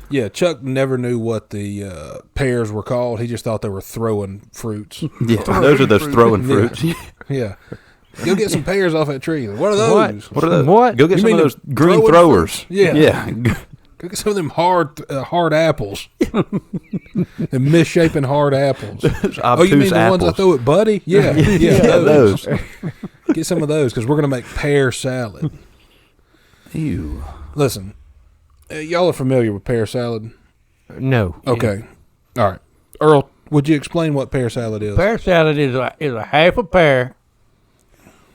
Yeah, Chuck never knew what the pears were called. He just thought they were throwing fruits. Yeah, those are those throwing fruits. Yeah. Go get some pears off that tree. What are those? What are those? What? Go get some of those green throwers. Yeah. Yeah. Go get some of them hard apples. The misshapen hard apples. Oh, you mean the apples. ones I throw at Buddy? Yeah. Yeah, those. Get some of those because we're going to make pear salad. Ew. Listen, y'all are familiar with pear salad? No. Okay. All right. Earl, would you explain what pear salad is? Pear salad is a half a pear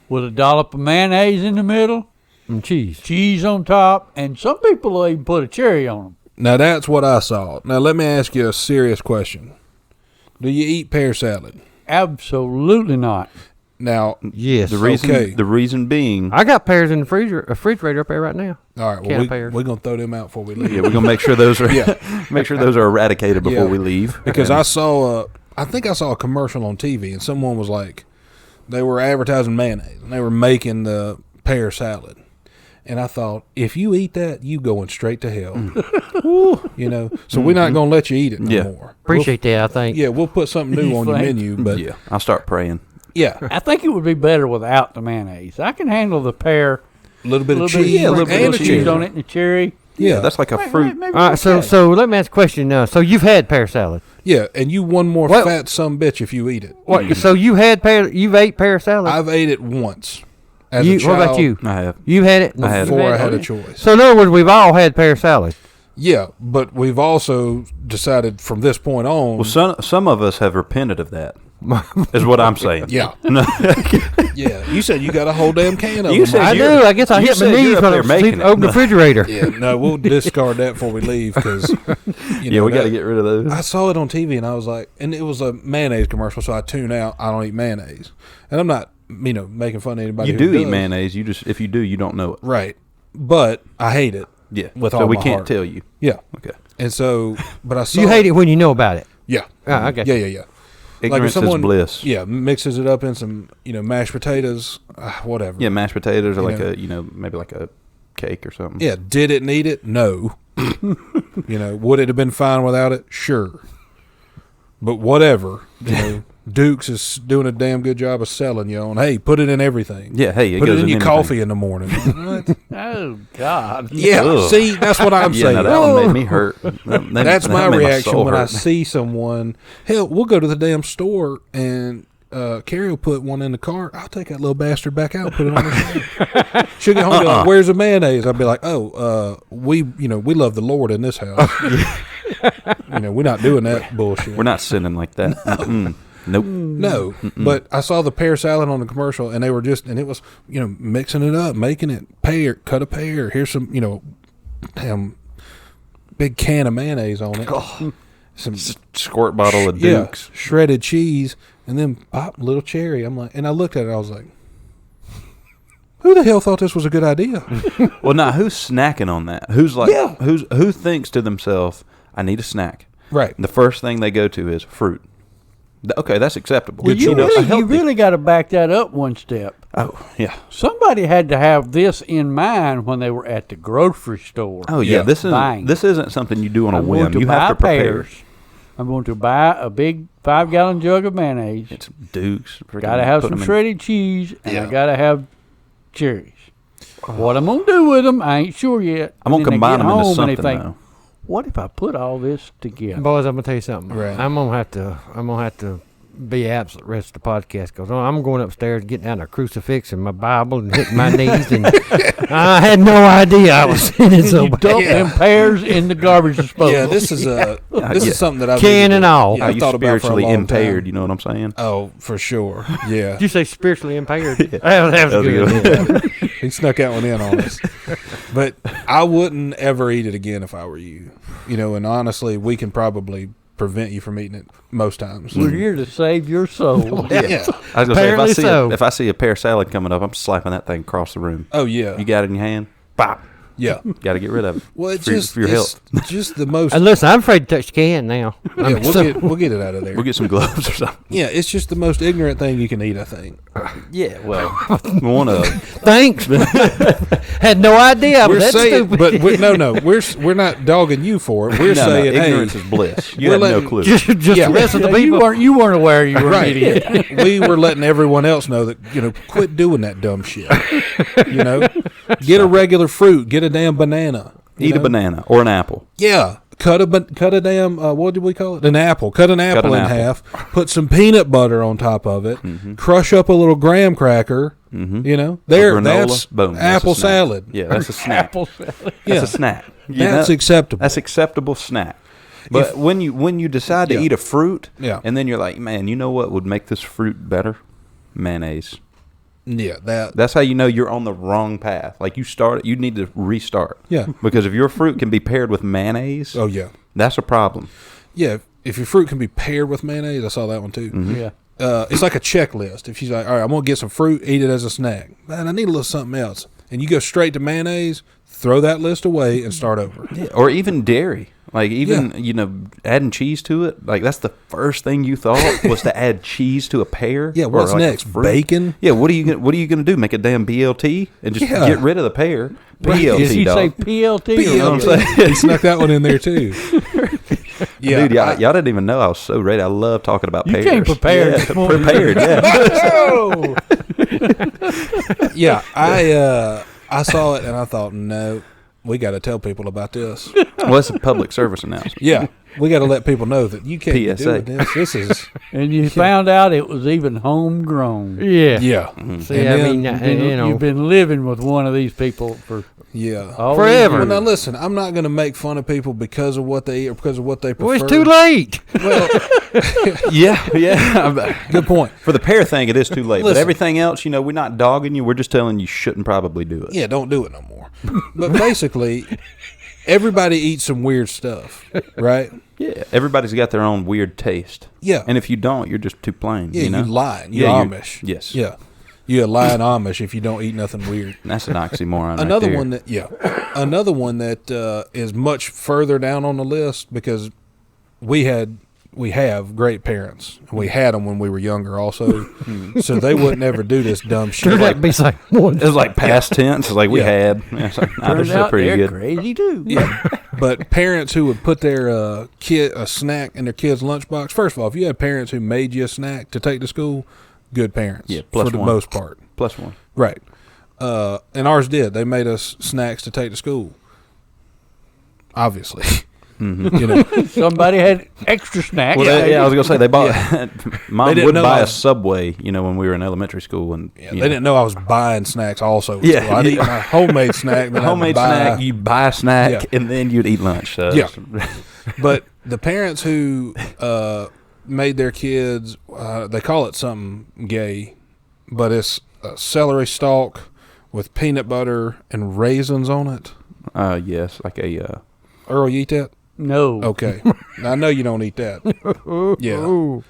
with a dollop of mayonnaise in the middle, And cheese on top, and some people will even put a cherry on them. Now, that's what I saw. Now, let me ask you a serious question. Do you eat pear salad? Absolutely not. Now, Yes. The reason being, I got pears in the refrigerator up there right now. all right, Can well, of pears. we're going to throw them out before we leave. yeah, we're gonna make sure those are make sure those are eradicated before Yeah. we leave. Because I think I saw a commercial on TV, and someone was like, they were advertising mayonnaise, and they were making the pear salad. And I thought, if you eat that, you going straight to hell. You know, so we're not going to let you eat it no more. Appreciate that, I think. Yeah, we'll put something new on your menu, but yeah, I'll start praying. yeah, I think it would be better without the mayonnaise. I can handle the pear. a little bit of Bit cheese, a little bit and of a cheese cheese on it and the cherry. Yeah, That's like a fruit. Maybe All right, so let me ask a question now. So you've had pear salad. yeah, and you one more What? fat sumbitch if you eat it. What? So you've ate pear salad? I've ate it once. As a What child, about you? I have. You had it I had it. Before I had a it? choice. So in other words, we've all had pear salad. Yeah, but we've also decided from this point on. Well, some of us have repented of that. Is what I'm saying. Yeah. Yeah, you said you got a whole damn can of You them. said I you- do. I guess I you hit my said knees you're up when I there was making it. open the refrigerator. Yeah, no, we'll discard that before we leave because Yeah, we got to get rid of those. I saw it on TV and I was like, and it was a mayonnaise commercial, so I tune out. I don't eat mayonnaise, and I'm not, making fun of anybody. You who do eat does. mayonnaise. You just if you do, you don't know it. right? But I hate it. Yeah. With so all we my can't heart. tell you. Yeah, Okay. and so, but I saw You hate it when you know about it. Yeah, I got yeah, you. yeah, yeah. Ignorance is bliss. Yeah, mixes it up in some, mashed potatoes, whatever. Yeah, mashed potatoes or You like know. maybe like a cake or something. Yeah, did it need it? No. Would it have been fine without it? Sure. But whatever. Dukes is doing a damn good job of selling you on, hey, put it in everything. Yeah, hey, Put it goes in your anything. coffee in the morning. What? Oh, God. Yeah, Ugh. see, that's what I'm Yeah, saying. now that one made me hurt. That's my made reaction soul when I hurt. see someone. Hell, we'll go to the damn store and Carrie will put one in the cart. I'll take that little bastard back out and put it on the shelf. She'll get home and be like, where's the mayonnaise? I'll be like, we love the Lord in this house. We're not doing that bullshit. We're not sinning like that. Nope. No, but I saw the pear salad on the commercial, and they were and it was, mixing it up, making it cut a pear. Here's some, damn big can of mayonnaise on it. Some Squirt bottle of Dukes. shredded cheese, and then pop little cherry. I'm like, and I looked at it, I was like, who the hell thought this was a good idea? Well, now who's snacking on that? Who's like, Yeah. who thinks to themselves, I need a snack? Right. The first thing they go to is fruit. Okay, that's acceptable. Well, you healthy- really got to back that up one step. Oh, yeah. Somebody had to have this in mind when they were at the grocery store. Oh, yeah. Yeah. Bang. This isn't something you do on a I'm whim. going to You buy have to prepare. pears. I'm going to buy a big 5-gallon jug of mayonnaise. It's Dukes. Got to have Put some 'em in- shredded cheese, and Yeah. I got to have cherries. What I'm going to do with them, I ain't sure yet. I'm going to Then they combine get them into home and something, they think, though. what if I put all this together? Boys, I'm gonna tell you something. Right. I'm gonna have to be absent the rest of the podcast because I'm going upstairs, getting out a crucifix and my Bible and hitting my knees, and I had no idea I was sinning so You bad. dump them pears in the garbage disposal. Yeah, this is is something that I've Can and all. Yeah, Are I've you thought about for a spiritually long impaired? time. You know what I'm saying? Oh, for sure. Yeah. Did you say spiritually impaired? That was good. He snuck that one in on us. But I wouldn't ever eat it again if I were you. And honestly, we can probably prevent you from eating it most times. We're here to save your soul. Yeah. I was gonna Apparently say so. if I see a pear salad coming up, I'm slapping that thing across the room. Oh, yeah. You got it in your hand? Bop. Yeah. Got to get rid of it. Well, it's for, just for your health. it's just the most. And listen, I'm afraid to touch the can now. Yeah, we'll get it out of there. We'll get some gloves or something. Yeah, it's just the most ignorant thing you can eat, I think. Yeah, well, one of them. Thanks. Had no idea I was that saying, stupid. but we're not dogging you for it. We're saying, ignorance hey, is bliss. You we're had no letting- clue. just Yeah. the rest of the Yeah, people. you weren't aware you were right. an idiot. We were letting everyone else know that, quit doing that dumb shit. Get a regular fruit. Get a damn banana. Eat a banana or an apple. Yeah. Cut a damn, what did we call it? An apple. Cut an apple in half. Put some peanut butter on top of it. Crush up a little graham cracker. There, granola, that's boom, that's apple a snack. salad. Yeah, that's a snack. Apple salad. Yeah. That's a snack. That's acceptable. That's acceptable snack. But when you decide to eat a fruit, and then you're like, man, you know what would make this fruit better? Mayonnaise. Yeah, That's how you know you're on the wrong path. Like you need to restart. Yeah. Because if your fruit can be paired with mayonnaise, oh yeah, that's a problem. yeah. If your fruit can be paired with mayonnaise, I saw that one too. Yeah. It's like a checklist. If she's like, all right, I'm gonna get some fruit, eat it as a snack. Man, I need a little something else, and you go straight to mayonnaise. Throw that list away and start over. Yeah. Or even dairy. Like even adding cheese to it. Like that's the first thing you thought was to add cheese to a pear. Yeah, what's or like next? Bacon? Yeah, what are you gonna do? Make a damn BLT and just get rid of the pear? BLT, Did he dog. say PLT? You know what I'm saying? He snuck that one in there too. Yeah, Dude, y'all didn't even know I was so ready. I love talking about You pears. came prepared. Yeah, prepared, yeah. Yeah, I saw it and I thought, no, we got to tell people about this. Well, it's a public service announcement. Yeah, we got to let people know that you can't be PSA. doing this. This is And you found out it was even homegrown. Yeah. yeah, See, And I then, mean, You've been living with one of these people for yeah. all Forever. Well, these now years. listen, I'm not going to make fun of people because of what they eat or because of what they prefer. well, it's too late. Well, Yeah. good point. For the pear thing, it is too late. But Listen. everything else, we're not dogging you. We're just telling you shouldn't probably do it. Yeah, don't do it no more. But basically, everybody eats some weird stuff, right? Yeah. Everybody's got their own weird taste. Yeah. And if you don't, you're just too plain. Yeah, you know? you lying. You're Yeah, Amish. yes. Yeah. You're a lying Amish if you don't eat nothing weird. That's an oxymoron. Another right there. Another one that is much further down on the list because we have great parents. We had them when we were younger also, so they wouldn't ever do this dumb shit. Turn that be like one. It's like past tense. It's like we Yeah. had. Yeah, it's like, nah, this Turns is out pretty they're good. crazy too. Yeah, but parents who would put their kid a snack in their kid's lunchbox. First of all, if you had parents who made you a snack to take to school, good parents. Yeah, plus for the one. most part. Plus one. Right. And ours did. They made us snacks to take to school. Obviously. Somebody had extra snacks. Well, I was gonna say they bought. Mom They didn't would know buy I a was- Subway, when we were in elementary school, and Yeah, they didn't know I was buying snacks also. Yeah, So I'd eat yeah. my homemade snack. Then I'd homemade buy- snack. You buy a snack, Yeah. and then you'd eat lunch. So Yeah. But the parents who made their kids, they call it something gay, but it's a celery stalk with peanut butter and raisins on it. yes, like a. Earl, you eat that? No. Okay. I know you don't eat that. Yeah.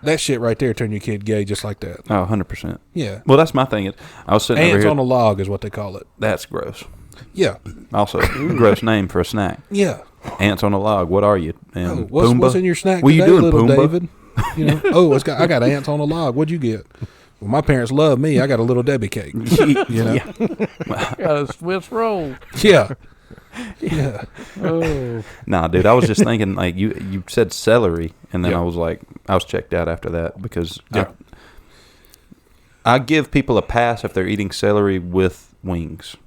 That shit right there turn your kid gay just like that. 100%. Yeah. Well, that's my thing. I was sitting over Ants here. on a log is what they call it. That's gross. Yeah. Also, gross name for a snack. Yeah. Ants on a log. What are you? Oh, And what's in your snack What today, you doing, little Pumbaa? David? I got ants on a log. What'd you get? Well, my parents love me. I got a little Debbie cake. Got a Swiss roll. Yeah. Yeah. Oh. Nah, dude. I was just thinking, like you said celery, and then Yeah. I was checked out after that because I give people a pass if they're eating celery with wings.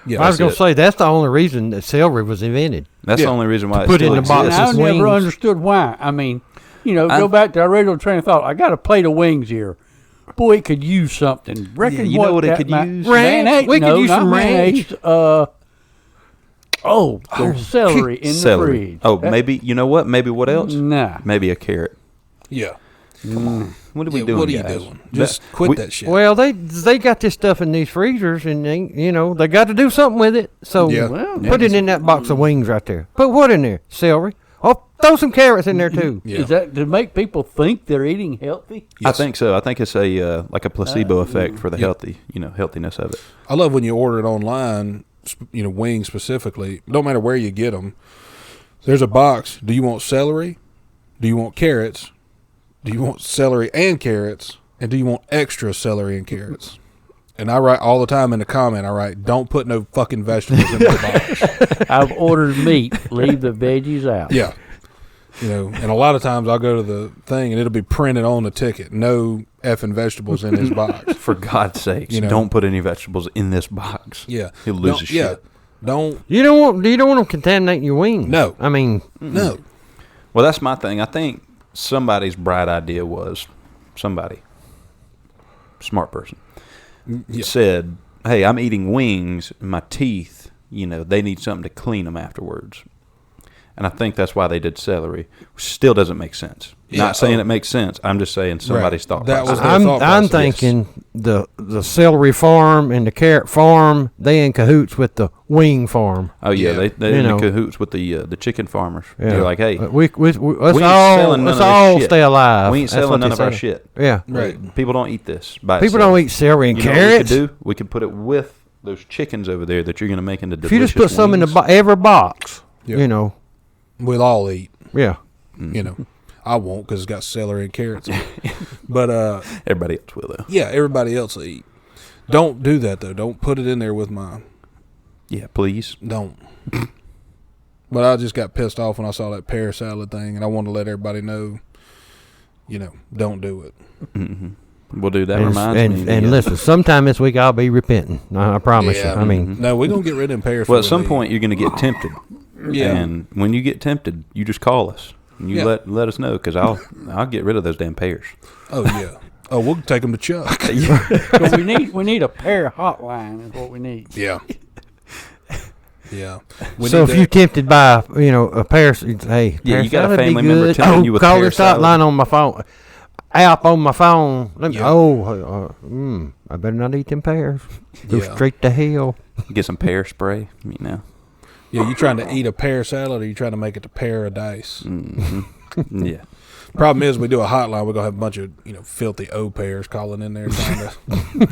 Yeah. I was going it. to say that's the only reason that celery was invented. That's Yeah. the only reason why it put still in the box. exists. I It's never wings. understood why. I mean, go I- back to our original train of thought. I got a plate of wings here. Boy, it could use something. Reckon you know what it that could might- use? Ranch. Mayonnaise. We could No, use not some ranch. mayonnaise. There's celery in Celery. the fridge. Oh, maybe you know what? Maybe what else? Nah. Maybe a carrot. Yeah. What are we Yeah, doing? what are you guys? doing? Just quit that shit. Well, they got this stuff in these freezers, and they got to do something with it. So Yeah. Well, put it in that box of wings right there. Put what in there? Celery. Oh, throw some carrots in there too. Yeah. Is that to make people think they're eating healthy? I Yes. think so. I think it's a like a placebo effect for the healthiness of it. I love when you order it online wings specifically, don't matter where you get them, there's a box. Do you want celery? Do you want carrots? Do you want celery and carrots? And do you want extra celery and carrots? And I write all the time in the comment, don't put no fucking vegetables in the box. I've ordered meat. Leave the veggies out. Yeah. And a lot of times I'll go to the thing and it'll be printed on the ticket. No effing vegetables in his box. For God's sakes, don't put any vegetables in this box. Yeah. He'll lose his shit. Don't. You don't want them contaminating your wings. No. I mean. No. Well, that's my thing. I think somebody's bright idea was smart person, said, hey, I'm eating wings, and my teeth, they need something to clean them afterwards. And I think that's why they did celery, which still doesn't make sense. Not saying it makes sense. I'm just saying somebody's thought process. I'm thinking the celery farm and the carrot farm, they in cahoots with the wing farm. Oh yeah, they in cahoots with the chicken farmers. Yeah. They're like, hey, let's all stay alive. We ain't selling none of our shit. Yeah, right. People don't eat this. People don't eat celery and carrots. Know what we could put it with those chickens over there that you're going to make into delicious. If you just put some in every box, we'll all eat. Yeah, I won't because it's got celery and carrots in it. But everybody else will, though. Yeah, everybody else will eat. Don't do that, though. Don't put it in there with mine. Yeah, please. Don't. But I just got pissed off when I saw that pear salad thing, and I wanted to let everybody know, don't do it. Mm-hmm. Well, dude, that reminds me. And listen, sometime this week I'll be repenting. I promise you. I mean. No, we're going to get rid of them pears. Well, at some point you're going to get tempted. Yeah. And when you get tempted, you just call us. And you let us know, because I'll get rid of those damn pears. Oh yeah. Oh, we'll take them to Chuck. So we need a pear hotline is what we need. Yeah. Yeah. So if you're tempted by a pear, hey, you got a family member telling you with call pear this salad. hotline on my phone. App on my phone. I better not eat them pears. Go straight to hell. Get some pear spray. Yeah, you trying to eat a pear salad, or you trying to make it to paradise? Mm-hmm. Yeah. Problem is, we do a hotline, we're gonna have a bunch of filthy pears calling in there trying to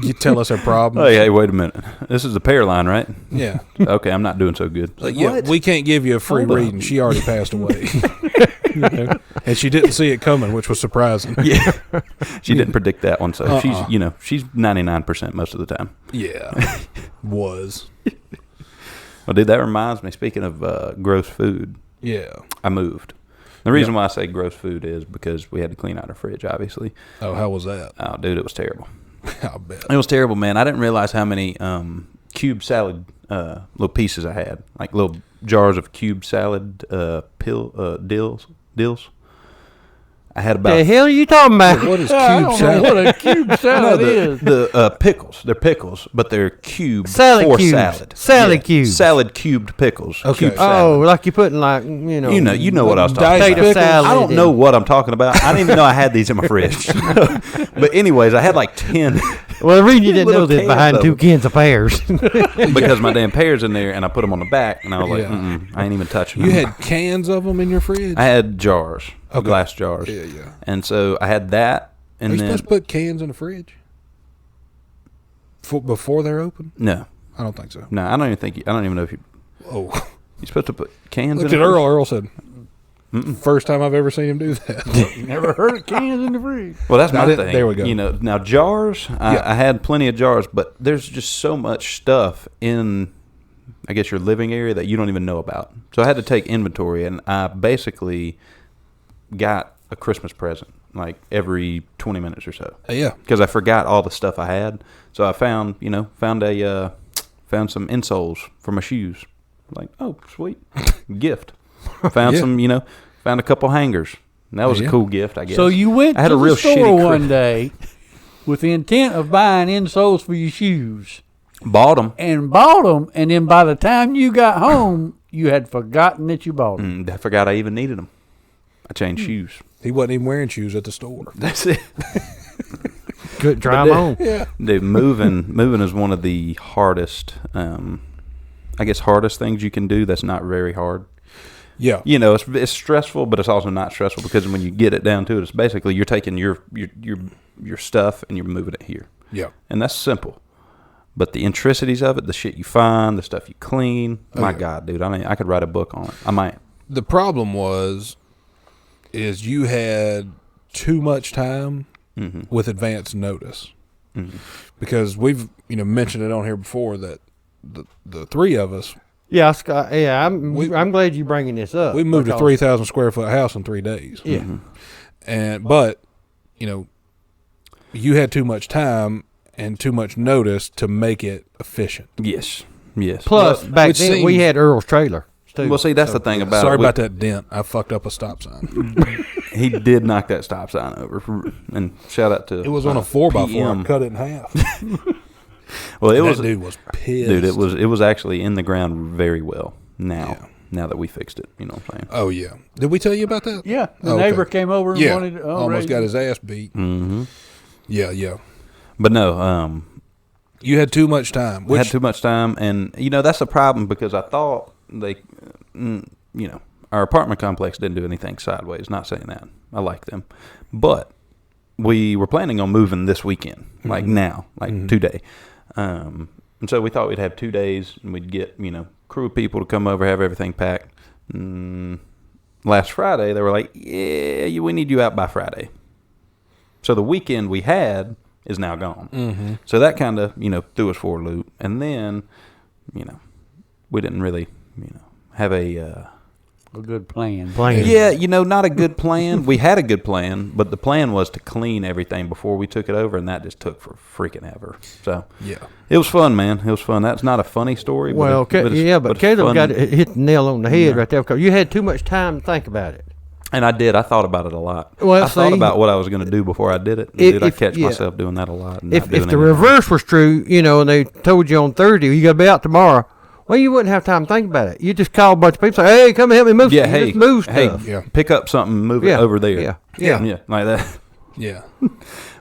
you tell us their problems. Hey, wait a minute. This is the pear line, right? Yeah. Okay, I'm not doing so good. We can't give you a free reading. She already passed away. And she didn't see it coming, which was surprising. Yeah. She didn't predict that one, so she's 99% most of the time. Yeah. Was. Well, dude, that reminds me, speaking of gross food. Yeah. I moved. The reason why I say gross food is because we had to clean out our fridge, obviously. Oh, how was that? Oh, dude, it was terrible. I bet. It was terrible, man. I didn't realize how many cube salad little pieces I had. Like little jars of cube salad dills. I had about. The hell are you talking about? What is cube salad? What a cube salad is. The pickles. They're pickles, but they're cubed salad for cubes. salad. Salad cubes. Salad cubed pickles. Okay. Cube salad. Like you're putting You know what I was talking about. Salad. I don't know what I'm talking about. I didn't even know I had these in my fridge. But anyways, I had like 10. Well, the reason you didn't know this cans behind of 2 cans of pears. Because my damn pears in there, and I put them on the back, and I was like, I ain't even touching them. You had cans of them in your fridge? I had jars. Okay. Glass jars. Yeah. And so I had that, and Are you then supposed to put cans in the fridge before they're open? No, I don't think so. No, I don't even know if you. Oh, you're supposed to put cans. Looked in at Earl. Earl said, first time I've ever seen him do that. Never heard of cans in the fridge. Well, that's my thing. There we go. Now jars. I had plenty of jars, but there's just so much stuff in, I guess, your living area that you don't even know about. So I had to take inventory, and I basically got a Christmas present like every 20 minutes or so. Yeah. Because I forgot all the stuff I had. So I found some insoles for my shoes. Like, oh, sweet. Gift. Found found a couple hangers. And that was a cool gift, I guess. So you went to the store one day with the intent of buying insoles for your shoes. Bought them. And then by the time you got home, you had forgotten that you bought them. I forgot I even needed them. I changed shoes. He wasn't even wearing shoes at the store. That's it. Good drive on. Yeah. Dude, moving is one of the hardest, hardest things you can do that's not very hard. Yeah. It's stressful, but it's also not stressful because when you get it down to it, it's basically you're taking your stuff and you're moving it here. Yeah. And that's simple. But the intricacies of it, the shit you find, the stuff you clean, my yeah. God, dude, I mean, I could write a book on it. I might. The problem is you had too much time with advance notice. Because we've mentioned it on here before that the three of us, Yeah, Scott. Yeah, I'm glad you're bringing this up. we moved a 3,000 square foot house in 3 days. Yeah. But you had too much time and too much notice to make it efficient. Yes. Plus, back which then we seems- had Earl's trailer. Too. Well, see, that's the thing about Sorry it. about that dent. I fucked up a stop sign. He did knock that stop sign over. And shout out to It was on a 4x4. PM. I cut it in half. Well, That dude was pissed. Dude, it was actually in the ground very well now that we fixed it. You know what I'm saying? Oh, yeah. Did we tell you about that? Yeah, the Oh, okay. neighbor came over and Yeah. wanted to Almost got his ass beat. Mm-hmm. Yeah. But no, You had too much time. we had too much time. And, that's a problem because I thought our apartment complex didn't do anything sideways. Not saying that. I like them. But we were planning on moving this weekend, like now, like today. And so we thought we'd have 2 days and we'd get, crew of people to come over, have everything packed. Last Friday, they were like, yeah, we need you out by Friday. So the weekend we had is now gone. So that kind of, threw us for a loop. And then, we didn't really, have a good plan. yeah, not a good plan. We had a good plan, but the plan was to clean everything before we took it over, and that just took for freaking ever. So Yeah. it was fun, man. It was fun. That's not a funny story. Well, but it's Caleb fun. got hit the nail on the head right there because you had too much time to think about it. And I did. I thought about it a lot. Well, I thought see, about what I was going to do before I did it. And dude, I catch myself doing that a lot. And If not doing the anything. reverse was true, and they told you on Thursday you got to be out tomorrow, well, you wouldn't have time to think about it. You just call a bunch of people, say, "Hey, come help me move." Yeah, stuff. You hey, just move hey, stuff. Yeah. pick up something, move it Yeah, over there. yeah. like that. Yeah.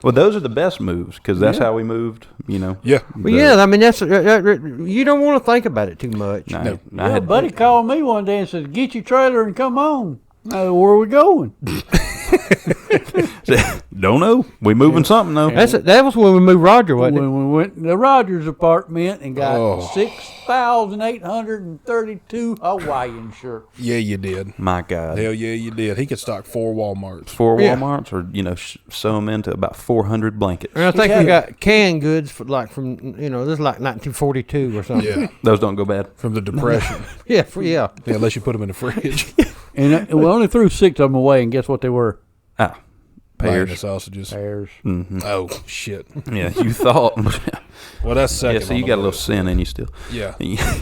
Well, those are the best moves because that's how we moved. Yeah. But yeah, I mean that's you don't want to think about it too much. I Yeah, had buddy called me one day and said, "Get your trailer and come on." Where are we going? Don't know. We moving something though. That was when we moved Roger, wasn't it? When we went to the Rogers apartment and got Oh. 6,832 Hawaiian shirts. Yeah, you did. My God. Hell yeah, you did. He could stock 4 Walmarts. 4 Yeah. Walmarts, or sew them into about 400 blankets. And I think Yeah. we got canned goods from this is like 1942 or something. Yeah. Those don't go bad. From the Depression. Yeah, Yeah, unless you put them in the fridge. And we only threw 6 of them away, and guess what they were? Ah, Buying the pears. sausages. Pears. Oh, shit. Yeah, you thought. Well, that's second. Yeah, so on you the got a little list. sin in you still. Yeah. Yeah.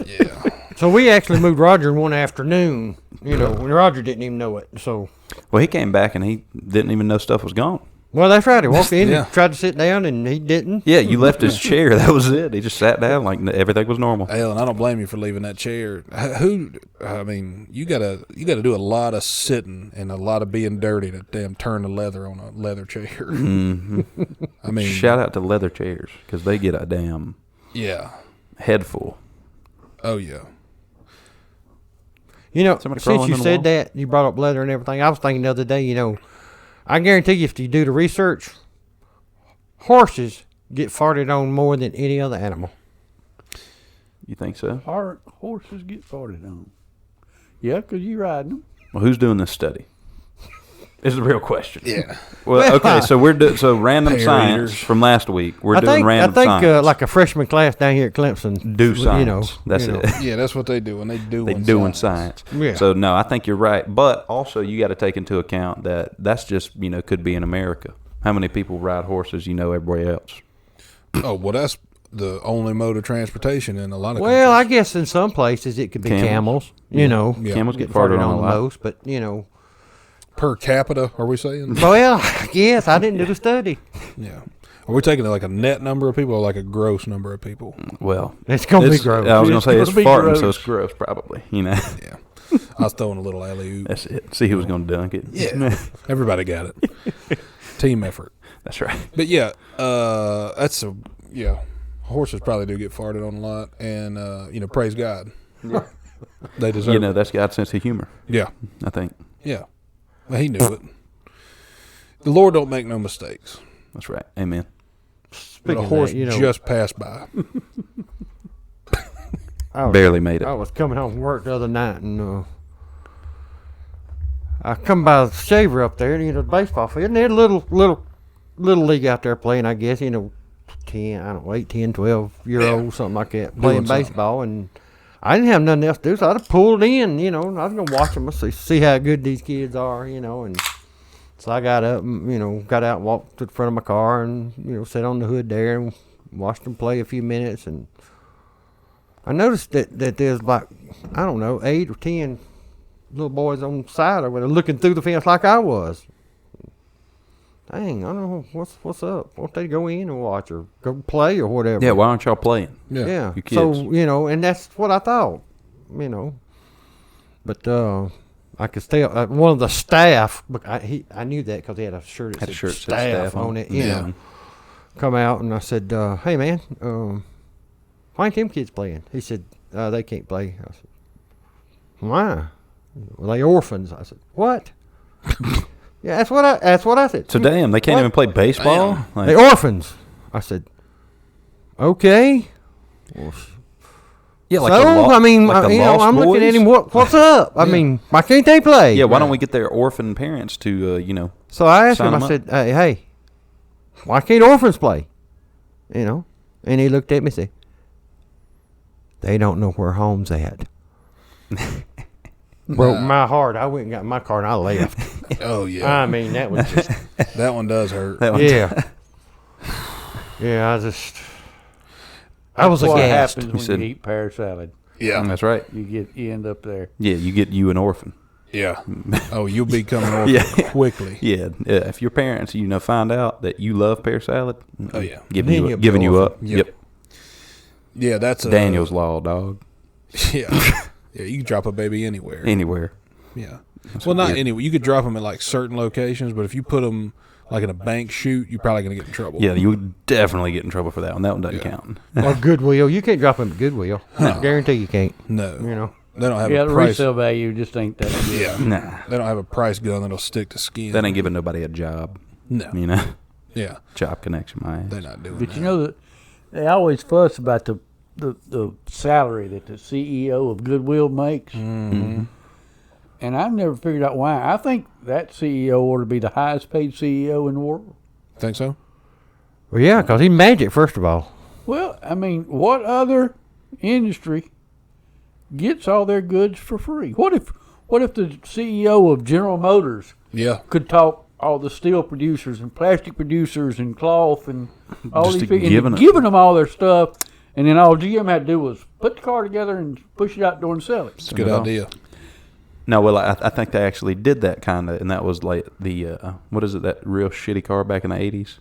Yeah. So we actually moved Roger in one afternoon. When Roger didn't even know it. So Well, he came back and he didn't even know stuff was gone. well, that's right. He walked in, Yeah. and tried to sit down, and he didn't. Yeah, you left his chair. That was it. He just sat down like everything was normal. Hell, and I don't blame you for leaving that chair. You gotta do a lot of sitting and a lot of being dirty to damn turn the leather on a leather chair. I mean, Shout out to leather chairs because they get a damn yeah. head full. Oh yeah. Somebody Since crawling you in the said wall? that, you brought up leather and everything. I was thinking the other day, I guarantee you, if you do the research, horses get farted on more than any other animal. You think so? Horses get farted on. Yeah, 'cause you riding them. Well, who's doing this study? Is the real question. Yeah. Well, okay, so we're random Pear science eaters. from last week. We're I doing think random science. like a freshman class down here at Clemson. do science. That's it. Yeah, that's what they do when they do. They doing science. Yeah. So no, I think you're right. But also you got to take into account that that's just could be in America. How many people ride horses? Everywhere else. Oh well, that's the only mode of transportation in a lot of. Well, I countries. guess in some places it could be Camels. camels. Yeah. Camels Get get farted on a the lot. most, but per capita, are we saying? well, yes, I didn't do the study. Yeah. Are we taking like a net number of people or like a gross number of people? Well, It's gonna be it's- gross. I was gonna say It's it's gonna be farting, so gross. it's gross, probably. Yeah. I was throwing a little alley oop. That's it. See who was gonna dunk it. Yeah. Everybody got it. Team effort. That's right. But yeah, horses probably do get farted on a lot, and praise God. Yeah. They deserve it. That's God's sense of humor. Yeah. I think Yeah. Well, he knew it. The Lord don't make no mistakes. that's right. Amen. But a horse just passed by. Barely made it. I was coming home from work the other night, and I come by the shaver up there, and the baseball field, and they had a little league out there playing, I guess, 10, 8, 10, 12-year-olds, something like that, playing baseball, and I didn't have nothing else to do, so I just pulled in, I was going to watch them, see how good these kids are, and so I got up, and, got out and walked to the front of my car and, sat on the hood there and watched them play a few minutes, and I noticed that there's like, I don't know, 8 or 10 little boys on the side over there looking through the fence like I was. Dang, I don't know what's up. Won't they go in and watch or go play or whatever? Yeah, why aren't y'all playing? Yeah. You kids. So, and that's what I thought, But I could tell one of the staff, I knew that because he had a shirt that said staff on it, come out, and I said, hey, man, why ain't them kids playing? He said, they can't play. I said, why? Well, they orphans. I said, what? Yeah, that's what I said. So damn, they can't even play baseball? Like, they orphans. I said, okay. Well, yeah, like I'm looking at him. What's up? I mean, why can't they play? Yeah, why don't we get their orphan parents to, So I asked him. I said, hey, why can't orphans play? And he looked at me and said, they don't know where home's at. Broke my heart. I went and got my car and I left. Oh, yeah. I mean, that was just... that one does hurt. Yeah. Yeah, I was what aghast. happens when you eat pear salad. Yeah. That's right. You end up there. Yeah, you get you an orphan. Yeah. Oh, you'll become an orphan quickly. Yeah. If your parents, find out that you love pear salad, oh, yeah. Giving you up. Yep. Yeah, that's Daniel's Law, dog. Yeah. Yeah, you can drop a baby anywhere. Anywhere. Yeah. Well, not anywhere. You could drop them at like certain locations, but if you put them like in a bank chute, you're probably going to get in trouble. Yeah, you would definitely get in trouble for that one. That one doesn't count. Or Goodwill. You can't drop them at Goodwill. No. I guarantee you can't. No. They don't have a the price. Resale value just ain't that good. Yeah. Nah. They don't have a price gun that'll stick to skin. That ain't giving nobody a job. No. Yeah. Job connection, my ass. They're not doing but that. you know that they always fuss about the salary that the CEO of Goodwill makes. Mm-hmm. And I've never figured out why. I think that CEO ought to be the highest paid CEO in the world. Think so? Well, yeah, because he's magic, first of all. Well, I mean, what other industry gets all their goods for free? What if the CEO of General Motors could talk all the steel producers and plastic producers and cloth and all just these people, and giving them all their stuff, and then all GM had to do was put the car together and push it out the door and sell it. It's a good idea. No, well, I think they actually did that kind of, and that was like the, what is it, that real shitty car back in the 80s?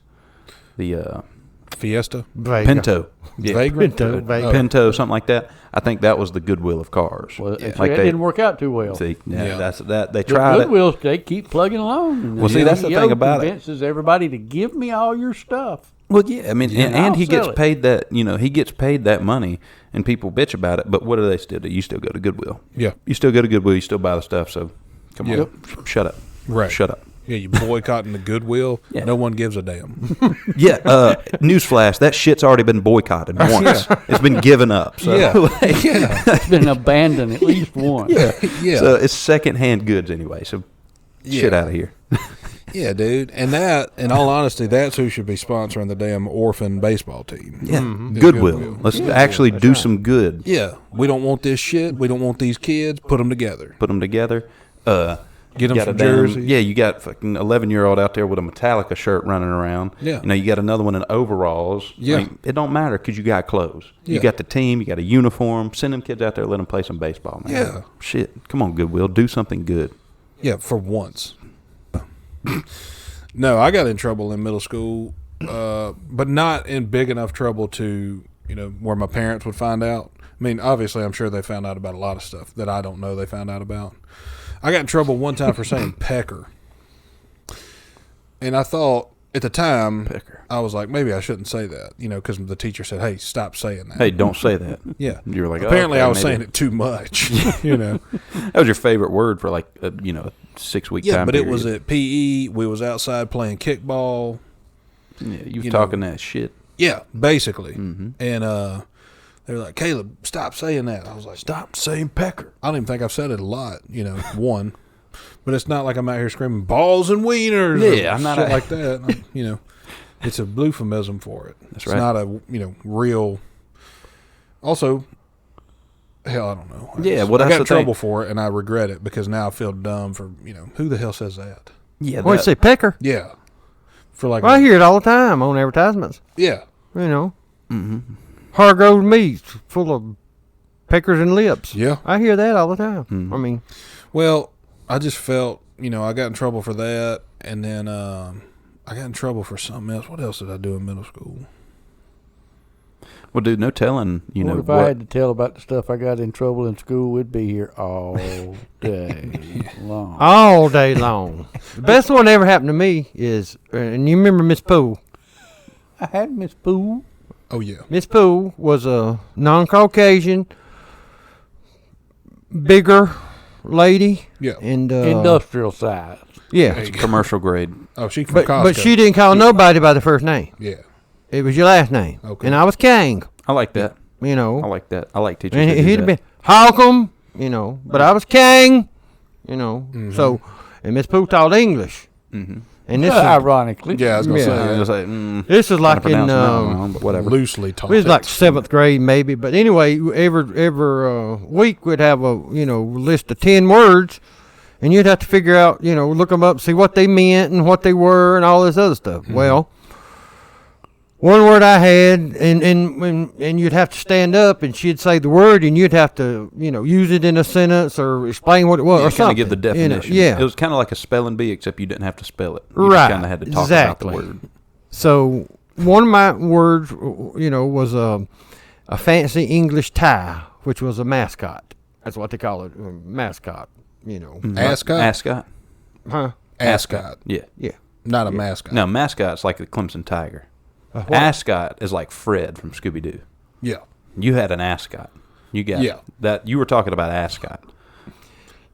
The Fiesta? Pinto. Yeah. Vagrant? Pinto, something like that. I think that was the Goodwill of cars. Well, that didn't work out too well. See, that's that. They tried it. Goodwill, they keep plugging along. Well, see, that's the thing about it. Convinces everybody to give me all your stuff. Well, yeah, I mean, and he gets paid that, he gets paid that money, and people bitch about it, but what do they still do? You still go to Goodwill. Yeah. You still go to Goodwill, you still buy the stuff, so come on. Shut up. Right. Shut up. Yeah, you boycotting the Goodwill. Yeah. No one gives a damn. Yeah, newsflash, that shit's already been boycotted once. It's been given up. So. It's been abandoned at least once. Yeah. So it's secondhand goods anyway, so shit out of here. Yeah, dude. And that, in all honesty, that's who should be sponsoring the damn orphan baseball team. Yeah. Mm-hmm. Goodwill. Let's actually do some good. Yeah. We don't want this shit. We don't want these kids. Put them together. Get them some jerseys. Yeah, you got fucking 11-year-old out there with a Metallica shirt running around. Yeah. You got another one in overalls. Yeah. I mean, it don't matter because you got clothes. Yeah. You got the team. You got a uniform. Send them kids out there. Let them play some baseball, man. Yeah. Shit. Come on, Goodwill. Do something good. Yeah, for once. No, I got in trouble in middle school, but not in big enough trouble to, where my parents would find out. I mean, obviously, I'm sure they found out about a lot of stuff that I don't know they found out about. I got in trouble one time for saying pecker. And I thought, at the time, Pecker. I was like, maybe I shouldn't say that, because the teacher said, hey, stop saying that. Hey, don't say that. Yeah. You were like, apparently I was saying it too much, That was your favorite word for a 6-week time but period. it was at PE. We was outside playing kickball. Yeah, you was talking that shit. Yeah, basically. And they were like, Caleb, stop saying that. I was like, Stop saying pecker. I don't even think I've said it a lot, one. But it's not like I'm out here screaming balls and wieners. Yeah, I'm not shit like that. It's a euphemism for it. That's it's right. not a real. Also, hell, I don't know. Yeah, I got in the trouble thing. for it, and I regret it because now I feel dumb for who the hell says that? Yeah, What do you say, pecker? Yeah, for like Well, I hear it all the time on advertisements. yeah. Hard-grown meats full of peckers and lips. Yeah. I hear that all the time. I mean, Well, I just felt I got in trouble for that, and then I got in trouble for something else. What else did I do in middle school? Well, dude, no telling. What if I had to tell about the stuff I got in trouble in school, we'd be here all day long. all day long. The best one that ever happened to me is, and you remember Miss Poole? I had Miss Poole. Oh yeah, Miss Poole was a non-Caucasian, bigger lady. yeah. And Industrial size. yeah. commercial grade. Oh, she from But Costco. she didn't call nobody by the first name. Yeah. It was your last name. Okay. And I was Kang, I like that. you know. I like that. I like teachers. And that do he'd that. have been Holcomb, but I was Kang, So, and Miss Poole taught English. And this is, Ironically. Yeah, I was gonna Yeah. say I that. was like, this is like in but whatever. Loosely taught. we was like it. 7th grade maybe, but anyway, every week we'd have a list of 10 words, and you'd have to figure out look them up, see what they meant and what they were and all this other stuff. Well, one word I had, and you'd have to stand up, and she'd say the word, and you'd have to use it in a sentence or explain what it was, Yeah, or kind of something. give the definition. Yeah. It was kind of like a spelling bee, except you didn't have to spell it. You Right, just kind of had to talk exactly. about the word. So one of my words, was a fancy English tie, which was a mascot. That's what they call it, mascot. Ascot. Ascot. Huh? Ascot. Yeah. Yeah. Not a mascot. No, mascot's like the Clemson Tiger. What? Ascot is like Fred from Scooby Doo. Yeah. You had an ascot. You got Yeah. that. You were talking about ascot.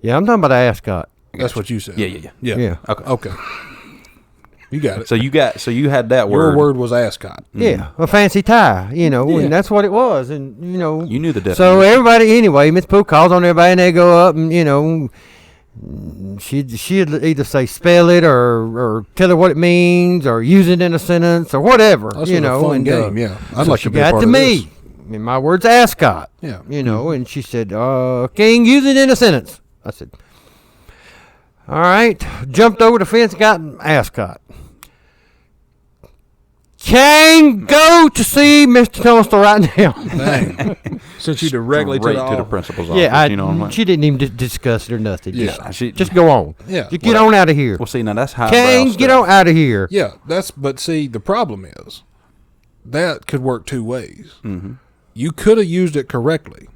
Yeah, I'm talking about ascot. That's what you said. Yeah. Yeah. Okay. You got it. So you had that Your word. word was ascot. Yeah, a fancy tie, Yeah. and that's what it was, and You knew the definition. So everybody, anyway, Miss Poole calls on everybody, and they go up, and she'd either say spell it or tell her what it means or use it in a sentence or whatever, That's a fun and, game. Yeah, I'd so like she to be a got part to of me, this. and my word's ascot. Yeah. And she said, "King, use it in a sentence." I said, "All right." Jumped over the fence, got ascot. Can go to see Mr. Tunstall right now. Dang. Sent you directly Straight to the to the office. principal's office. Yeah, you know what I'm she didn't even discuss it or nothing. Yeah. Just go on. Yeah. Just get on out of here. Well, see, now that's high. Kang, get on out of here. Yeah, but see, the problem is that could work two ways. Mm-hmm. You could have used it correctly,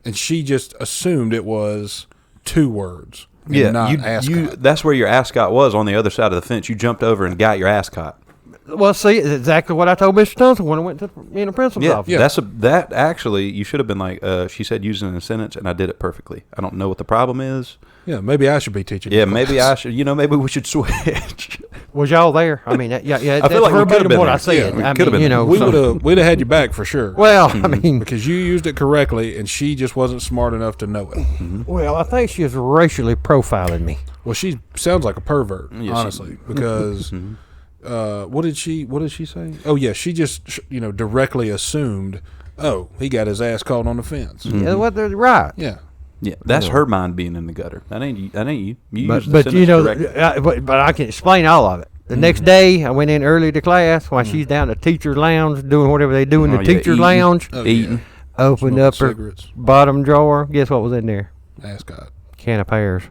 and she just assumed it was two words. And Yeah, not you ascot. that's where your ascot was, on the other side of the fence. You jumped over and got your ascot. Well, see, it's exactly what I told Mr. Tunstall when I went to the principal's office. Yeah. That actually, you should have been like, she said use it in a sentence, and I did it perfectly. I don't know what the problem is. Yeah, maybe I should be teaching. Yeah, the maybe class. I should. Maybe we should switch. Was y'all there? I mean, yeah, that's feel like we could've verbatim been what there. I said. Yeah, we I could've mean, been We there. we'd have had you back for sure. Well, I mean, because you used it correctly, and she just wasn't smart enough to know it. well, I think she was racially profiling me. Well, she sounds like a pervert, Yeah, honestly, because what did she say? Oh yeah, she just directly assumed, oh, he got his ass caught on the fence. Yeah, what they're right. Yeah, Yeah, that's her mind being in the gutter. That ain't you. You But used the sentence correctly. but I can explain all of it. The next day, I went in early to class while she's down at the teacher's lounge doing whatever they do in the Oh, yeah, teacher's eating. lounge. Oh, Eating. Opened Smoking up her cigarettes. bottom drawer. Guess what was in there? Ascot. Can of pears.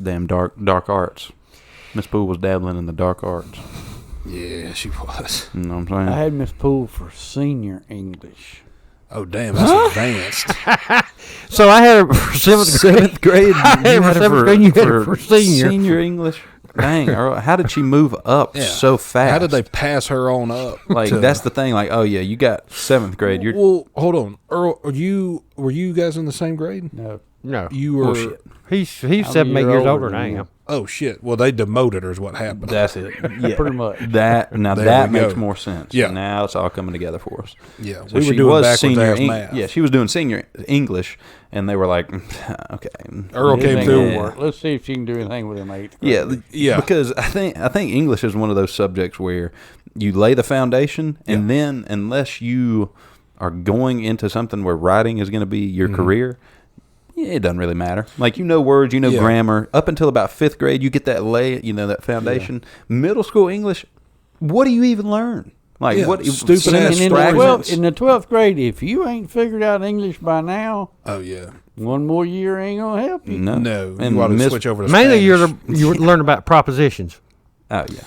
Damn dark arts. Miss Poole was dabbling in the dark arts. Yeah, she was. You know what I'm I saying? had Miss Poole for senior English. Oh damn, that's advanced. So I had her for seventh grade. I had her for seventh grade. You had her for senior. Senior English. Dang, Earl, how did she move up Yeah. so fast? How did they pass her on up? Like to- that's the thing. Like, oh yeah, you got 7th grade. You're Well, hold on, Earl. Were you guys in the same grade? No, No. You were. Bullshit. He's I'm 7 a year years older older than I than you. am. Oh shit! Well, they demoted her. Is what happened. That's it. Yeah. Pretty much. That There that we makes go. more sense. Yeah. Now it's all coming together for us. Yeah, So we were she doing was backwards senior ass math. Yeah, she was doing senior English, and they were like, okay. Earl This came ain't through. gonna work. Let's see if she can do anything with him 8th Yeah, grade. Yeah. Because I think English is one of those subjects where you lay the foundation, and then unless you are going into something where writing is going to be your career, it doesn't really matter. Like, words, grammar. Up until about 5th grade, you get that that foundation. Middle school English, what do you even learn? Like, what stupid And ass in stories. the 12th grade, if you ain't figured out English by now, Oh yeah. one more year ain't gonna help you. No. No, you ought to switch over to Mainly, Spanish. you learn about propositions. Oh, yeah.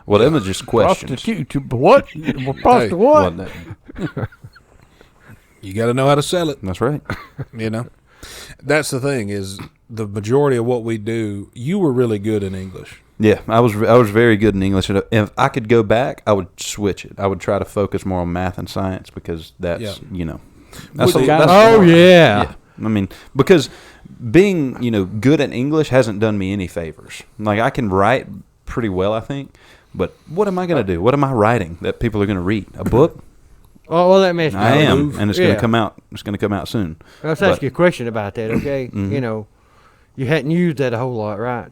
Well, them are just questions. Prostitute, what? Prostitute, what? Well, You got to know how to sell it. that's right. That's the thing is the majority of what we do. You were really good in English. Yeah, I was very good in English. If I could go back, I would switch it. I would try to focus more on math and science because that's that's Oh, yeah. I mean, because being good at English hasn't done me any favors. Like, I can write pretty well, I think, but what am I going to do? What am I writing that people are going to read? A book? Oh, well, let me ask you. I am, and it's going to come out. It's going to come out soon. Let's ask you a question about that, okay? You hadn't used that a whole lot, right?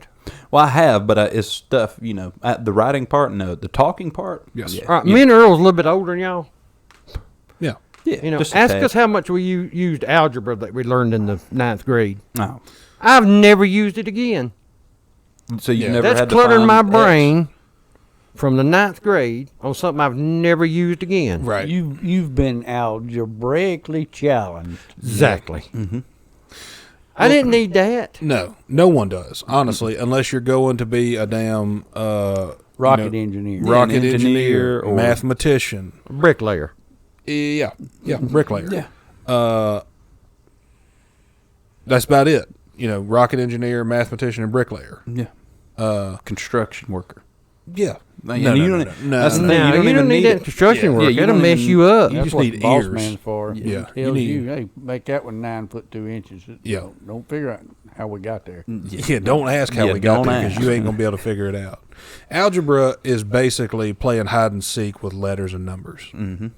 Well, I have, but it's stuff. The writing part, no. The talking part, Yes. yeah. All right, me and Earl's a little bit older than y'all. Yeah. Yeah, just a Ask tad. us how much we used algebra that we learned in the 9th grade. Oh. I've never used it again. So you Yeah. never That's had to cluttering find my X? brain from the 9th grade on something I've never used again. Right. You've been algebraically challenged. Exactly. Mm-hmm. I didn't need that. No one does, honestly, unless you're going to be a damn Rocket engineer. rocket an engineer engineer, or- mathematician. Bricklayer. Yeah, bricklayer. Yeah. That's about it. Rocket engineer, mathematician, and bricklayer. Yeah. Construction worker. Yeah. No, you don't. That's the thing. Now, you don't need that it. construction Yeah. work. Yeah, you It'll don't mess even- you up. You That's just what need the boss ears. man's for. Yeah. He You tells need- you, hey, make that one 9 foot 2 inches. Yeah. Don't figure out how we got there. Yeah, don't ask how Yeah, we got don't there because ask. you ain't going to be able to figure it out. Algebra is basically playing hide and seek with letters and numbers. Mm-hmm.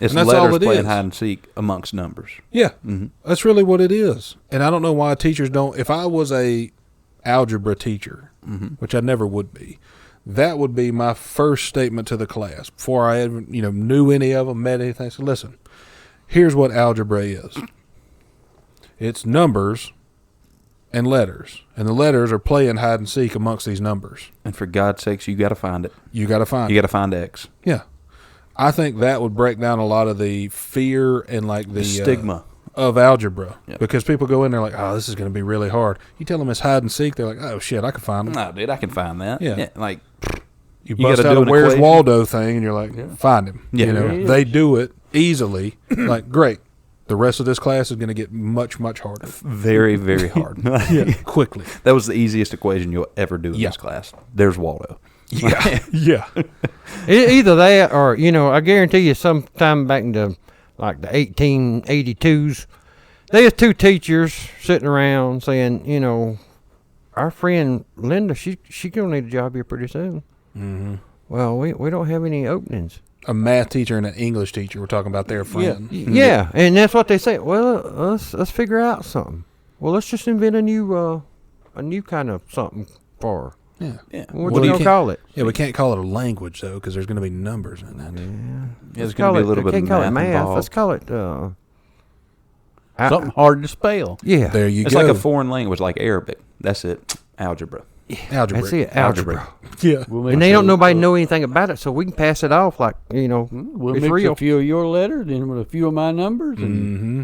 It's And that's all letters it playing is. hide and seek amongst numbers. Yeah, Mm-hmm. that's really what it is. And I don't know why teachers don't. If I was a algebra teacher, which I never would be, that would be my first statement to the class before I ever, knew any of them, met anything. So listen, here's what algebra is. It's numbers and letters, and the letters are playing hide and seek amongst these numbers. And for God's sakes, you got to find it. You got to find. You got to find X. Yeah, I think that would break down a lot of the fear and like the stigma of algebra. Yep. Because people go in there like, oh, this is going to be really hard. You tell them it's hide and seek, they're like, oh shit, I can find them. No, dude, I can find that. Yeah. Like, You You bust gotta out do a an Where's equation. Waldo thing, and you're like, find him. Yeah. Yeah. They do it easily. Like, great. The rest of this class is going to get much, much harder. very, very hard. Quickly. That was the easiest equation you'll ever do in Yeah. this class. There's Waldo. Yeah. Yeah. Either that or, I guarantee you sometime back in the 1882s, there's two teachers sitting around saying, our friend Linda, she going to need a job here pretty soon. Mm-hmm. Well, we don't have any openings. A math teacher and an English teacher, we're talking about their friend. Yeah, and that's what they say. Well, let's figure out something. Well, let's just invent a new kind of something for her. Yeah. Yeah. What Well, you you gonna can't- call it? Yeah, we can't call it a language, though, because there's going to be numbers in that. There's Let's going to be a call little it, bit of can't call it math math. involved. Let's call it Something hard to spell. yeah. There you It's go. like a foreign language, like Arabic. That's it. Algebra. algebra. That's it. Algebra. Yeah. We'll make And they sure- don't nobody know anything about it, so we can pass it off like We'll it's mix real. a few of your letters in with a few of my numbers. Mm-hmm.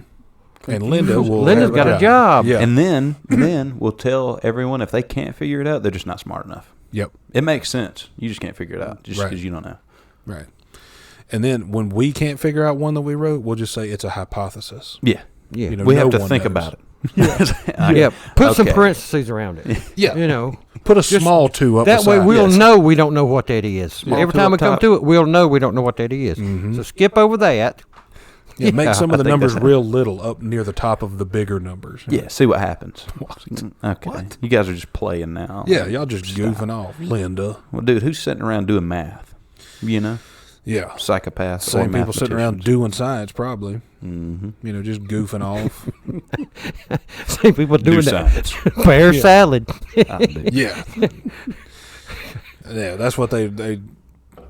And And Linda will. Linda's have got a job. Yeah. And then we'll tell everyone if they can't figure it out, they're just not smart enough. Yep. It makes sense. You just can't figure it out just Right. because you don't know. Right. And then when we can't figure out one that we wrote, we'll just say it's a hypothesis. Yeah. Yeah. You know, We no have to one think knows. about it. Yeah. Put some Okay. parentheses around it. Yeah. Put a small two up That way beside. we'll Yes. know we don't know what that is. Small Every two time up we come top. to it, we'll know we don't know what that is. Mhm. So skip over that. Yeah, make some of the numbers real little up near the top of the bigger numbers. Yeah, see what happens. What? Okay. What? You guys are just playing now. Yeah, y'all just goofing off, Linda. Well, dude, who's sitting around doing math? You know? Yeah. Psychopaths. Same or people sitting around mathematicians. doing science, probably. Mm-hmm. You know, just goofing off. Same people doing that. science. Pear salad. Yeah. Yeah, that's what they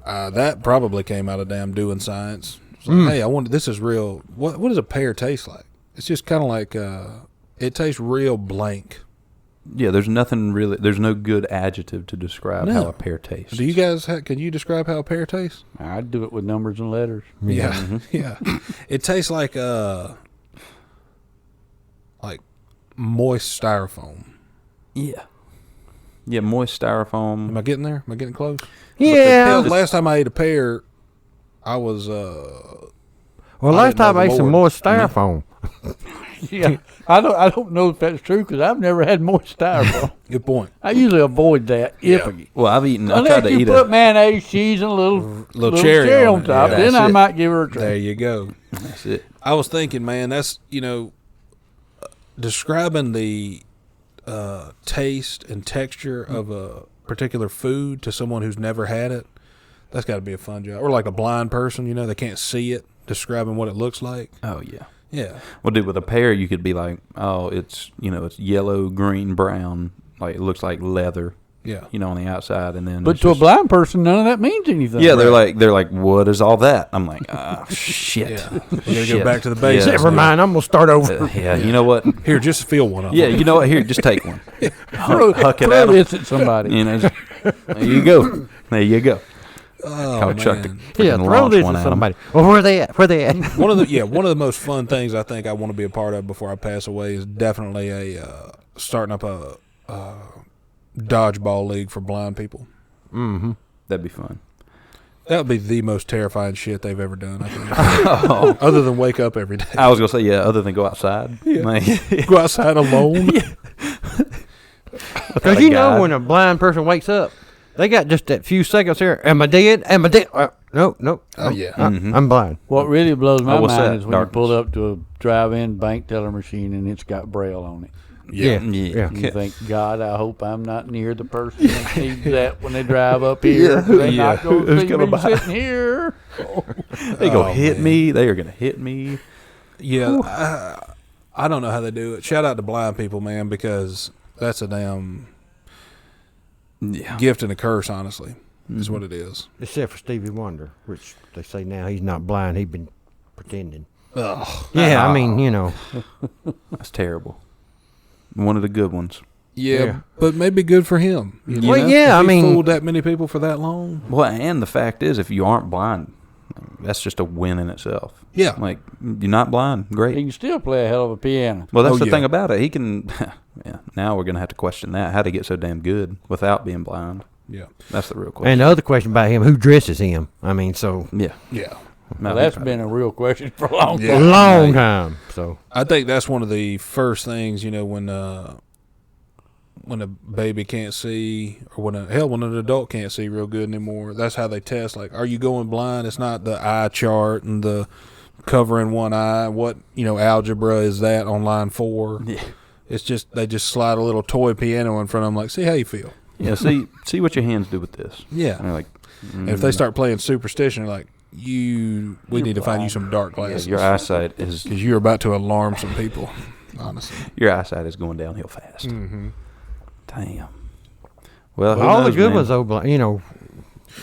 that probably came out of damn doing science. It's like, hey, I wonder, this is real. What does a pear taste like? It's just kind of like, it tastes real blank. Yeah, there's nothing really, there's no good adjective to describe how a pear tastes. Do you guys, can you describe how a pear tastes? I'd do it with numbers and letters. Yeah. Mm-hmm. Yeah. It tastes like moist styrofoam. Yeah. Yeah, moist styrofoam. Am I getting there? Am I getting close? Yeah. Hell, last time I ate a pear, I was, Well, I last didn't know time I ate the some Lord. more styrofoam. Yeah, I don't know if that's true because I've never had moist styrofoam. good point. I usually avoid that if I Well, I've tried unless to you eat put mayonnaise, cheese, and a little cherry on it. top. Yeah, then that's I it. might give her a try. There you go. That's it. I was thinking, man, that's, describing the taste and texture of a particular food to someone who's never had it, that's got to be a fun job. Or like a blind person, they can't see it, describing what it looks like. Oh, yeah. Yeah. Well, dude, with a pear, you could be like, oh, it's, it's yellow, green, brown. Like, it looks like leather, Yeah. on the outside. And then But it's to a just- blind person, none of that means anything. Yeah, they're like, what is all that? I'm like, shit. Yeah. You got to Shit. go back to the basics. Yeah. Never mind. I'm gonna start over. Yeah, you know what? Here, just feel one of them. Yeah, you know what? Here, just take one. throw, Huck it throw at 'em. this at somebody. There you go. There you go. Oh, Chuck man. Yeah, freaking throw launch this one at at 'em. somebody. Well, where they at? Where they at? one of the most fun things I think I want to be a part of before I pass away is definitely starting up a dodgeball league for blind people. Mm-hmm. That'd be fun. That would be the most terrifying shit they've ever done, I think. Other than wake up every day. I was gonna say, yeah. Other than go outside, like, Go outside alone. Because when a blind person wakes up, they got just that few seconds here. Am I dead? Am I dead? No. Oh, yeah. I'm blind. What really blows my what's that? mind is when you pull up to a drive-in bank teller machine and it's got Braille on it. Yeah. You think, God, I hope I'm not near the person that needs that when they drive up here. They're not going to Who's see gonna me buy- sitting here. they go hit me. They are gonna hit me. Yeah, I don't know how they do it. Shout out to blind people, man, because that's a damn gift and a curse, honestly, is what it is. Except for Stevie Wonder, which they say now he's not blind. He's been pretending. Ugh. Yeah, I mean, That's terrible. One of the good ones. Yeah, but maybe good for him. Well, yeah, If I he mean- fooled that many people for that long. Well, and the fact is, if you aren't blind, that's just a win in itself. Yeah. Like, you're not blind. He Great. can still play a hell of a piano. Well, that's Oh, the yeah. thing about it. He can. Yeah. Now we're gonna have to question that. How to get so damn good without being blind? Yeah, That's the real question. and the other question about him, who dresses him? I mean, so Yeah. yeah. Well, that's been a real question for a long Yeah. a long time. So I think that's one of the first things, when a baby can't see, or when an adult can't see real good anymore. That's how they test. Like, are you going blind? It's not the eye chart and the covering one eye. What algebra is that on line 4? Yeah. It's just they just slide a little toy piano in front of them. Like, see how you feel. Yeah. See what your hands do with this. Yeah. And they're like, And if they start playing Superstition, they're like, we need to find you some dark yeah, glasses. your eyesight is Because you're about to alarm some people, honestly. your eyesight is going downhill fast. Mm-hmm. Damn. Well, who all the knows, good man? ones, though,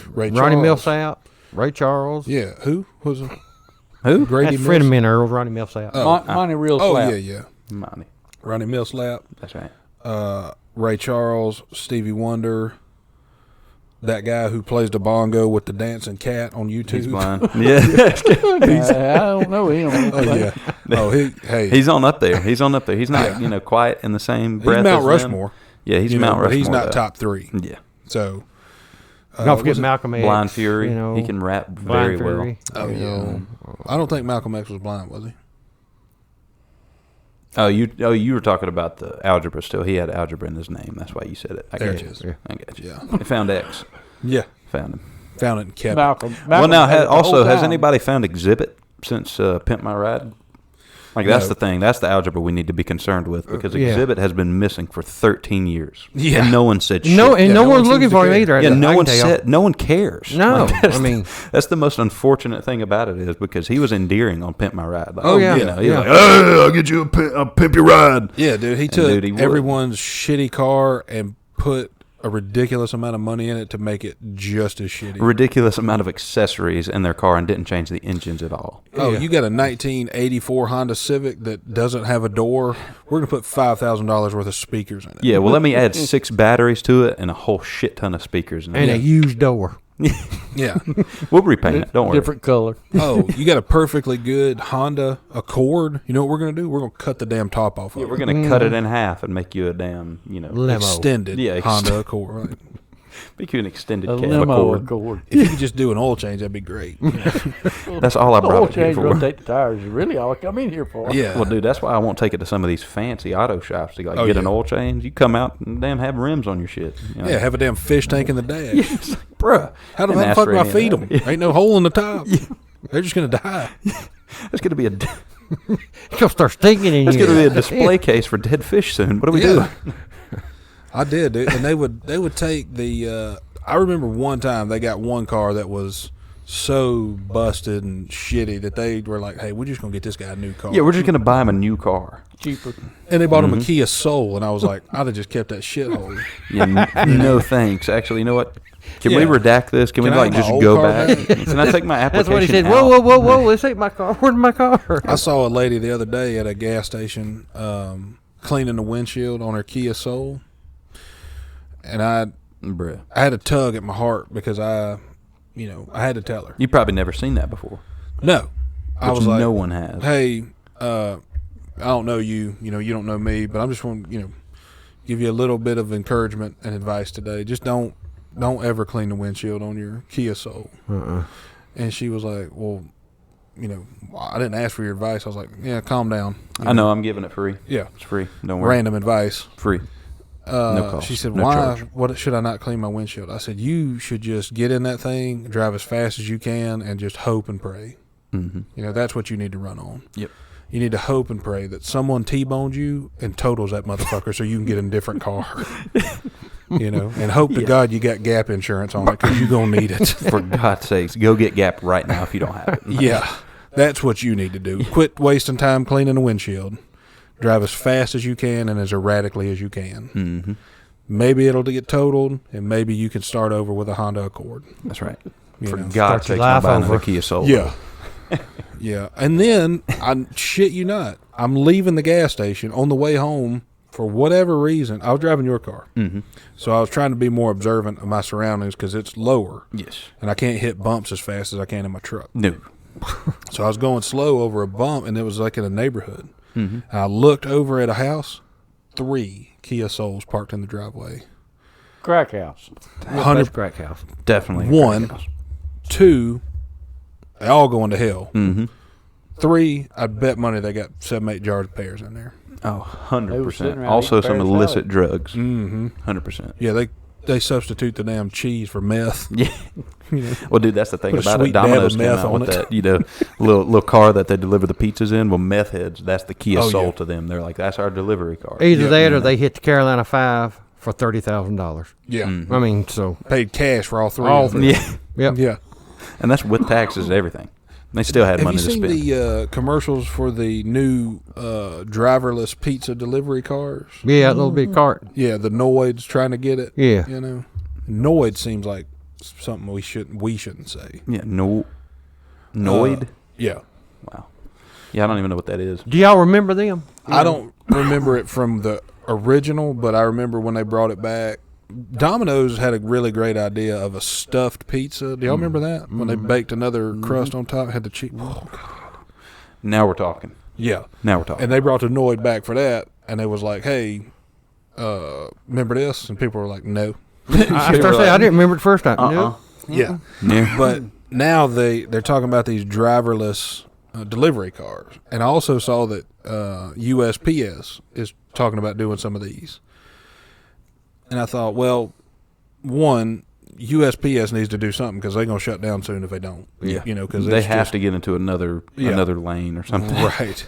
Ray Ronnie Charles. Millsap, Ray Charles. Yeah. Who was it? Who? Grady That's a friend of Mills? mine, Earl, Ronnie Millsap. Monty Real Oh, Slap. yeah. Money. Ronnie Millsap, That's right. Ray Charles, Stevie Wonder, that guy who plays the bongo with the dancing cat on YouTube. He's blind. Yeah. I don't know him. Oh, yeah. Oh, hey. He's on up there. He's not, quiet in the same He's breath Mount as them. Rushmore. Yeah, he's you know, Mount but Rushmore. he's not though. top 3. Yeah. So, Don't forget was it Malcolm X. Blind Fury. You know, He can rap Blind very Fury. well. Oh, yeah. I don't think Malcolm X was blind, was he? Oh, you were talking about the algebra still. He had algebra in his name. That's why you said it. I There got it you. is. Yeah. I got you. Yeah. They found X. Yeah. Found him. Found it and kept it. Malcolm. Well, now, had it the whole has time. anybody found Exhibit? since Pimp My Ride? Like, that's the thing. That's the algebra we need to be concerned with, because Exhibit has been missing for 13 years. Yeah. And no one said shit. No, and no one's looking for him either. Yeah, no one cares. No. Like, that's the most unfortunate thing about it, is because he was endearing on Pimp My Ride. Like, he's like, hey, I'll get you a Pimp Your Ride. Yeah, dude, he took everyone's shitty car and put a ridiculous amount of money in it to make it just as shitty. A ridiculous amount of accessories in their car and didn't change the engines at all. Oh, you got a 1984 Honda Civic that doesn't have a door. We're going to put $5,000 worth of speakers in it. Yeah, well, let me add 6 batteries to it and a whole shit ton of speakers in it. And a used door. Yeah. We'll repaint it. Don't worry. Different color. Oh, you got a perfectly good Honda Accord. You know what we're going to do? We're going to cut the damn top off of it. We're going to cut it in half and make you a damn, limo. Extended Honda Accord. Right? Make you an extended cab limo Accord. If you could just do an oil change, that'd be great. That's all I brought it here change, for. rotate the tires is really all I come in here for. Yeah. Well, dude, that's why I won't take it to some of these fancy auto shops to get an oil change. You come out and damn have rims on your shit. Yeah, have a damn fish tank in the dash. It's like, bruh. How the fuck do I feed them? Ain't no hole in the top. They're just going to die. It's going to be a... It'll start stinking in It's here. going to be a display case for dead fish soon. What are we doing? I did, dude. And they would take the... I remember one time they got one car that was so busted and shitty that they were like, hey, we're just going to get this guy a new car. Yeah, we're just going to buy him a new car. Cheaper. And they bought him a Kia Soul, and I was like, I'd have just kept that shithole. Yeah, no thanks. Actually, you know what? Can we redact this? Can we I just have my go old car back? Can I take my application That's what he said. out? Whoa, this ain't my car. Where's my car? I saw a lady the other day at a gas station cleaning the windshield on her Kia Soul, and I had a tug at my heart because I had to tell her. You probably never seen that before. No. I was like, no one has. Hey, I don't know you. You don't know me, but I'm just want to, give you a little bit of encouragement and advice today. Just don't ever clean the windshield on your Kia Soul. And she was like, well, I didn't ask for your advice. I was like, yeah, calm down. I know, I'm giving it free. Yeah. It's free. Don't worry. Random advice. Free. No cost. She said, no why? charge. What should I not clean my windshield? I said, you should just get in that thing, drive as fast as you can, and just hope and pray. Mm-hmm. That's what you need to run on. Yep. You need to hope and pray that someone T-boned you and totals that motherfucker so you can get in a different car. And hope to God you got Gap insurance on it because you're going to need it. For God's sakes, go get Gap right now if you don't have it. Yeah. That's what you need to do. Quit wasting time cleaning the windshield. Drive as fast as you can and as erratically as you can. Mm-hmm. Maybe it'll get totaled, and maybe you can start over with a Honda Accord. That's right. For God's sakes, I'm buying another Kia Soul. Yeah. Yeah. And then, I shit you not, I'm leaving the gas station on the way home for whatever reason. I was driving your car. Mm-hmm. So I was trying to be more observant of my surroundings because it's lower. Yes. And I can't hit bumps as fast as I can in my truck. No. So I was going slow over a bump, and it was like in a neighborhood. Mm-hmm. And I looked over at a house, 3 Kia Souls parked in the driveway. Crack house. 100 crack house. Definitely. 1, 2, they all going to hell. Mm-hmm. 3, I bet money they got 7, 8 jars of pears in there. Oh, They were sitting 100%. around Also eating some Pear illicit Salad. drugs. Mm-hmm. 100%. Yeah, they substitute the damn cheese for meth. Yeah. Well, dude, that's the thing Put a about it. sweet dab Domino's of came meth out on with it. that, little car that they deliver the pizzas in. Well, meth heads, that's the Kia Oh, Soul yeah. to them. They're like, that's our delivery car. Either that or they hit the Carolina 5 for $30,000. Yeah. Mhm. I mean, so. Paid cash for all 3 All of them. Yeah. Yep. Yeah. And that's with taxes and everything. They still had Have money you to seen spend. the commercials for the new driverless pizza delivery cars? Yeah, that little big cart. Yeah, the Noid's trying to get it. Yeah. Noid seems like something we shouldn't say. Yeah, Noid? Yeah. Wow. Yeah, I don't even know what that is. Do y'all remember them? I don't remember it from the original, but I remember when they brought it back. Domino's had a really great idea of a stuffed pizza. Do y'all remember that? When they baked another crust on top, had the cheese. Oh, God. Now we're talking. Yeah. Now we're talking. And they brought the Noid back for that, and they was like, hey, remember this? And people were like, no. I didn't remember it the first time. No. Yeah. Yeah. But now they're talking about these driverless delivery cars. And I also saw that USPS is talking about doing some of these. And I thought, well, one, USPS needs to do something because they're gonna shut down soon if they don't. Yeah, because they have to get into another lane or something. Right.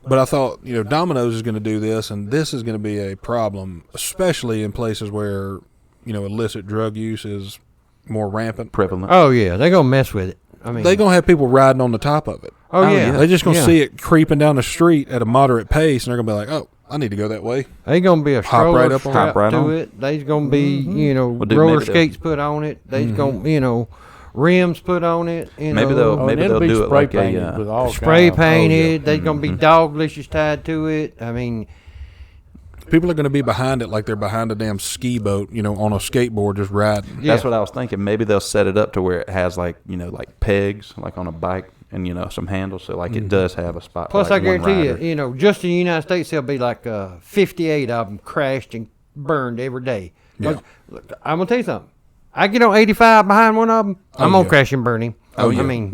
But I thought, Domino's is going to do this, and this is going to be a problem, especially in places where, illicit drug use is more rampant. Prevalent. Oh yeah, they're gonna mess with it. I mean, They're going to have people riding on the top of it. Oh yeah, They're just going to see it creeping down the street at a moderate pace, and they're going to be like, oh, I need to go that way. They gonna be a stroller right up on strapped right to on. it. They's gonna be Well, dude, roller maybe skates put on it. They's gonna rims put on it. Maybe they'll it'll be do it spray like painted with all spray kinds. painted. They's gonna be dog leashes tied to it. I mean, People are going to be behind it like they're behind a damn ski boat, on a skateboard just riding. That's what I was thinking. Maybe they'll set it up to where it has like pegs, like on a bike, and some handles, so like it does have a spot. plus for, like, I guarantee one rider. you, just in the United States, there'll be like 58 of them crashed and burned every day. Yeah. Look, I'm gonna tell you something. I get on 85 behind one of them, I'm gonna crash and burn him. Oh, yeah. I mean,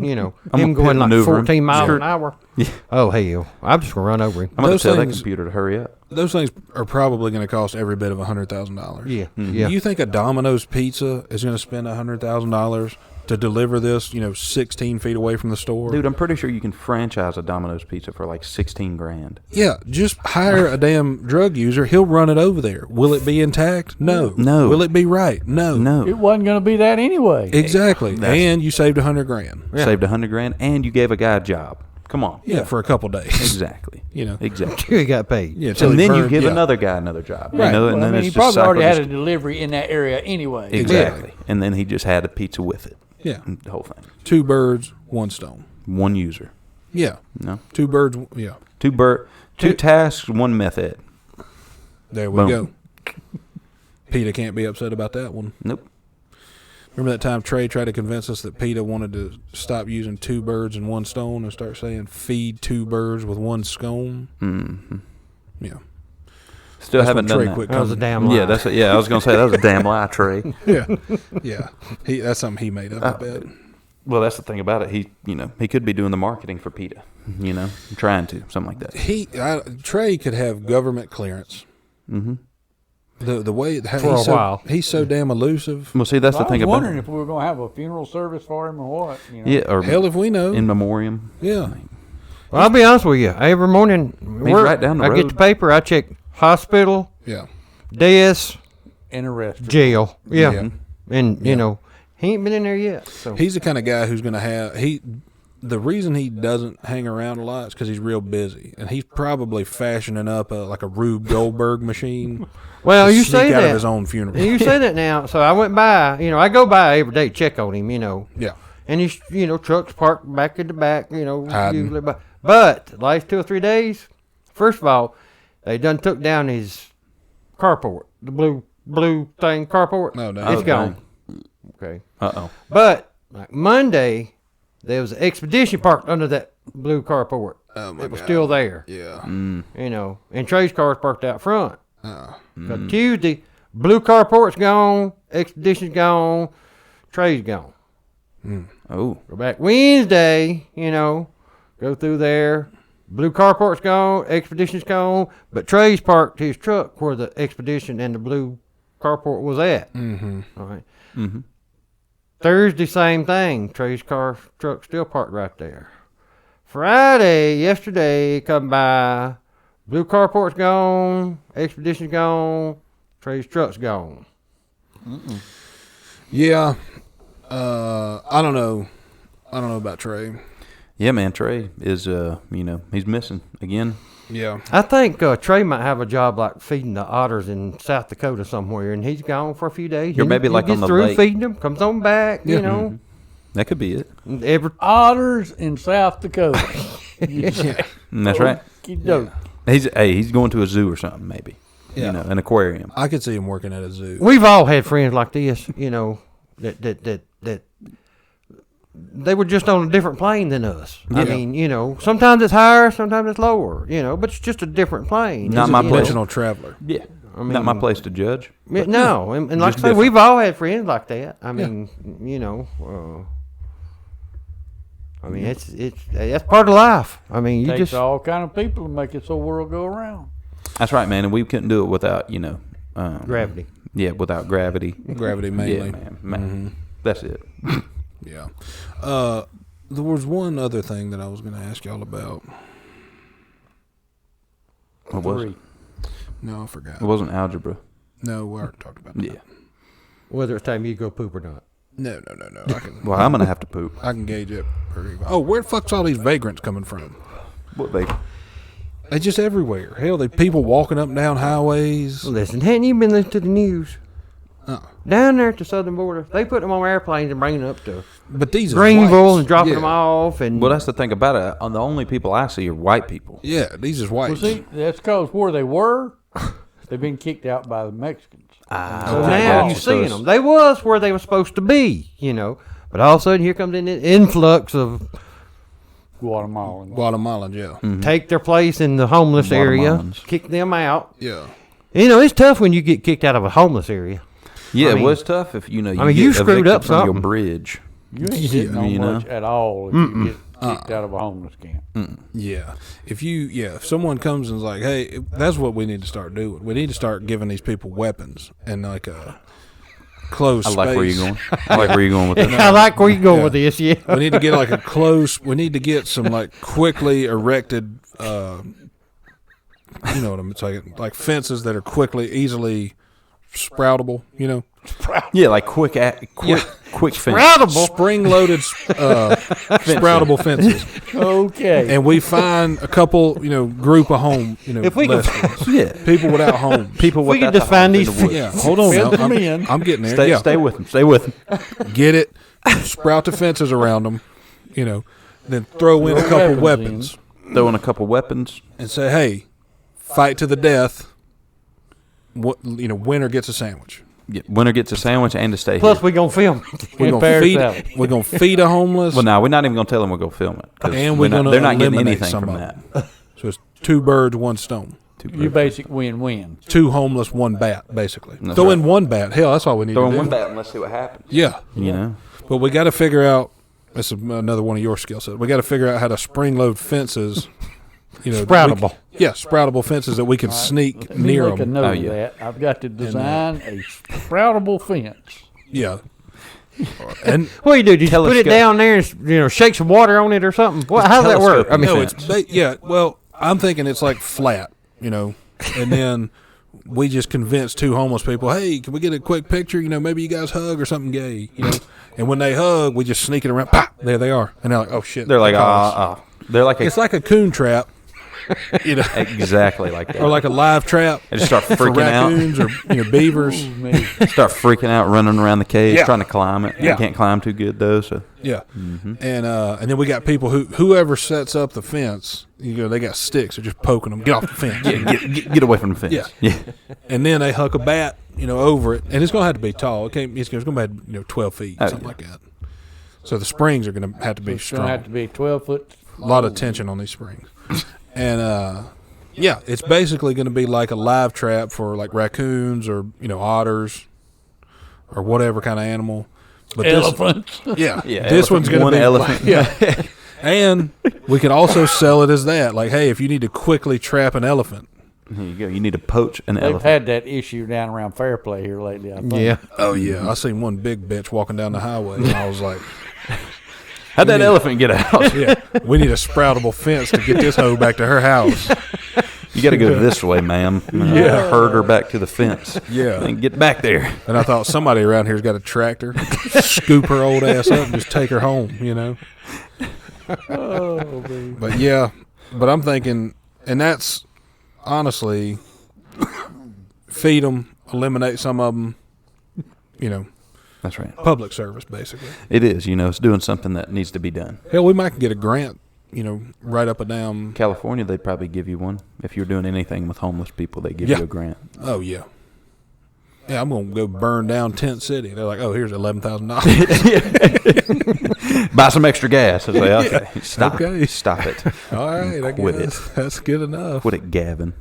I'm him gonna going pit like maneuver 14 miles Sure. an hour. Yeah. Oh hell, I'm just gonna run over him. I'm going Those to tell that things- computer to hurry up. Those things are probably going to cost every bit of $100,000. Yeah, Mm-hmm. yeah. You think a Domino's pizza is going to spend $100,000 to deliver this, 16 feet away from the store? Dude, I'm pretty sure you can franchise a Domino's pizza for like $16,000. Yeah, just hire a damn drug user. He'll run it over there. Will it be intact? No. No. Will it be right? No. No. It wasn't going to be that anyway. Exactly. And you saved $100,000. Yeah. Saved $100,000 and you gave a guy a job. Come on. Yeah, for a couple days. Exactly. Exactly. He got paid. Yeah, till And he then you burned- give yeah. another guy another job. Right. And Well, then he it's just probably already had a cyclistic. delivery in that area anyway. Exactly. And then he just had a pizza with it. Yeah. The whole thing. 2 birds, 1 stone. One user. Yeah. No. 2 birds. Yeah. Two tasks, one method. There we Boom. go. PETA can't be upset about that one. Nope. Remember that time Trey tried to convince us that PETA wanted to stop using 2 birds and 1 stone and start saying feed 2 birds with 1 scone? Mm-hmm. Yeah. Still That's haven't when done Trey that. quit That was a coming. damn lie. Yeah, I was gonna say that was a damn lie, Trey. Yeah. Yeah. That's something he made up, I bet. Well, that's the thing about it. He could be doing the marketing for PETA. Trying to something like that. Trey could have government clearance. Mm-hmm. The way For a while. He's so damn elusive. Well, see, that's I the thing was about wondering it. if we were going to have a funeral service for him or what. Yeah, or Hell if we know. in memoriam. Yeah. Well, I'll be honest with you. Every morning, right down the I get road. the paper. I check hospital, Yeah. desk, in a restaurant. jail. Yeah, Yeah. and he ain't been in there yet. So He's the kind of guy who's going to have the reason he doesn't hang around a lot is because he's real busy, and he's probably fashioning up like a Rube Goldberg machine. well, to you sneak say out that. of his own funeral. You say that now. So I went by. I go by every day to check on him. Yeah. And his trucks parked back in the back. Hiding. Usually but the last 2 or 3 days, first of all, they done took down his carport, the blue thing carport. No, no. It's Oh, gone. Okay. Uh-oh. But like Monday, there was an expedition parked under that blue carport. Oh, my It was God. still there. Yeah. And Trey's car's parked out front. Oh. But Tuesday, blue carport's gone, expedition's gone, Trey's gone. Oh. Go back Wednesday, go through there. Blue carport's gone, expedition's gone, but Trey's parked his truck where the expedition and the blue carport was at. Mm-hmm. All right. Mm-hmm. Thursday, same thing. Trey's truck still parked right there. Friday, yesterday, come by. Blue carport's gone. Expedition's gone. Trey's truck's gone. Yeah. I don't know. I don't know about Trey. Yeah, man, Trey is, he's missing again. Yeah. I think Trey might have a job like feeding the otters in South Dakota somewhere, and he's gone for a few days. Or maybe He like gets on the through lake. feeding them, comes on back, That could be it. Every Otters in South Dakota. That's right. Okey-doke. He's going to a zoo or something, maybe. Yeah. An aquarium. I could see him working at a zoo. We've all had friends like this, that they were just on a different plane than us. I Yeah. mean, sometimes it's higher, sometimes it's lower, but it's just a different plane. Not It's, my you know, Professional traveler. Yeah. I mean, Not my place to judge. No, and like I Just say, different. we've all had friends like that. I mean, it's that's part of life. I mean, you Takes just all kind of people to make this whole world go around. That's right, man. And we couldn't do it without, gravity. Yeah, without gravity. Gravity mainly. Yeah, man. That's it. Yeah. There was one other thing that I was going to ask y'all about. What was it? No, I forgot. It wasn't algebra. No, we already talked about that. Yeah. Whether it's time you go poop or not. No. I can, Well, I'm going to have to poop. I can gauge it pretty well. Oh, where the fuck's all these vagrants coming from? What, baby? They just everywhere. Hell, they people walking up and down highways. Listen, hadn't you been listening to the news? Uh-uh. Down there at the southern border, they put them on airplanes and bring them up to But these are Greenville whites. and dropping Yeah. them off. And Well, that's the thing about it. The only people I see are white people. Yeah, these is whites. Well, see, that's because where they were, they've been kicked out by the Mexicans. so Okay, now gotcha. you're So seeing it's- them. They was where they were supposed to be, you know. But all of a sudden, here comes an influx of Guatemalan. Guatemalans, yeah. take their place in the homeless area, Guatemalans. kick them out. Yeah. You know, it's tough when you get kicked out of a homeless area. Yeah, I mean- it was tough if, you I mean, get you screwed evicted up from your something. bridge. You ain't hitting on you know? much at all if you get kicked out of a homeless camp. Yeah. If someone comes and is like, hey, that's what we need to start doing. We need to start giving these people weapons and like a closed I like space. where you're going. I like where you're going with this. I like where you're going with this, yeah. We need to get like we need to get some like quickly erected, you know what I mean? It's like fences that are easily sproutable, you know? Yeah, like quick fence. Sproutable. Spring-loaded sproutable fences. Okay. And we find a couple, group of If we less can- ones. Yeah, People without homes. people We without can just the find homes in these the woods. Yeah, hold on now. Build them in. I'm getting there. Stay with them. Stay with them. Get it, sprout the fences around them, then throw in a couple weapons Throw in a couple weapons. and say, hey, fight to the death. Winner gets a sandwich. Yeah, winner gets a sandwich and to stay Plus, here. we going to film. We're And gonna Pear feed. Salad. We're gonna feed a homeless. Well, no, we're not even going to tell them we're going to film it. 'cause And we're gonna they're not getting eliminate anything some from of that. them. So it's 2 birds, 1 stone. You basic win-win. 2 homeless, 1 bat, basically. That's Throw right. in 1 bat. Hell, that's all we need Throw to in do. one bat and let's see what happens. Yeah, You know? but we got to figure out. This is another one of your skill sets. We got to figure out how to spring load fences. Sproutable. Sproutable fences that we can sneak Let me near make a them. note Oh, of yeah. that. I've got to design a sproutable fence. Yeah, and What do? You just put it Telescope. down there and shake some water on it or something? What? How does that work? I mean, no, well, I'm thinking it's like flat, and then we just convince 2 homeless people, hey, can we get a quick picture? Maybe you guys hug or something gay, And when they hug, we just sneak it around. Pop, there they are, and they're like, oh shit. They're like, they caught us. they're like It's like a coon trap, exactly like that. or like a live trap They just start for freaking out. raccoons or beavers. Start freaking out, running around the cage, Yeah. trying to climb it. Yeah. They can't climb too good though. So Yeah, and then we got people whoever sets up the fence, they got sticks, they're just poking them. Get off the fence. get away from the fence. Yeah. And then they huck a bat, over it, and it's going to have to be tall. It's going to be 12 feet, Oh, something yeah. like that. So the springs are going to have to be It's going strong. to have to be 12 foot. A lot of tension on these springs, and it's basically going to be like a live trap for like raccoons or otters or whatever kind of animal. But Elephants. yeah, Yeah, this one's going to one be elephant. yeah. And we can also sell it as that. Like, hey, if you need to quickly trap an elephant. Here you go. You need to poach an They've elephant. had that issue down around Fairplay here lately, I think. yeah. Oh, yeah. I seen one big bitch walking down the highway, and I was like, How'd that elephant get out? yeah, we need a sproutable fence to get this hoe back to her house. You got to go this way, ma'am. Yeah. Herd her back to the fence. Yeah. And get back there. And I thought somebody around here's got a tractor. Scoop her old ass up and just take her home, Oh, baby. But, yeah. But I'm thinking, and that's honestly, feed them, eliminate some of them, That's right. public service, basically. It is. It's doing something that needs to be done. Hell, we might get a grant, right up and down. California, they'd probably give you one. If you're doing anything with homeless people, they give Yeah. you a grant. Oh, yeah. Yeah, I'm going to go burn down Tent City. They're like, oh, here's $11,000. Buy some extra gas. I say, okay, stop. Okay. Stop it. All right, I Quit guess that's good enough. Quit it, Gavin.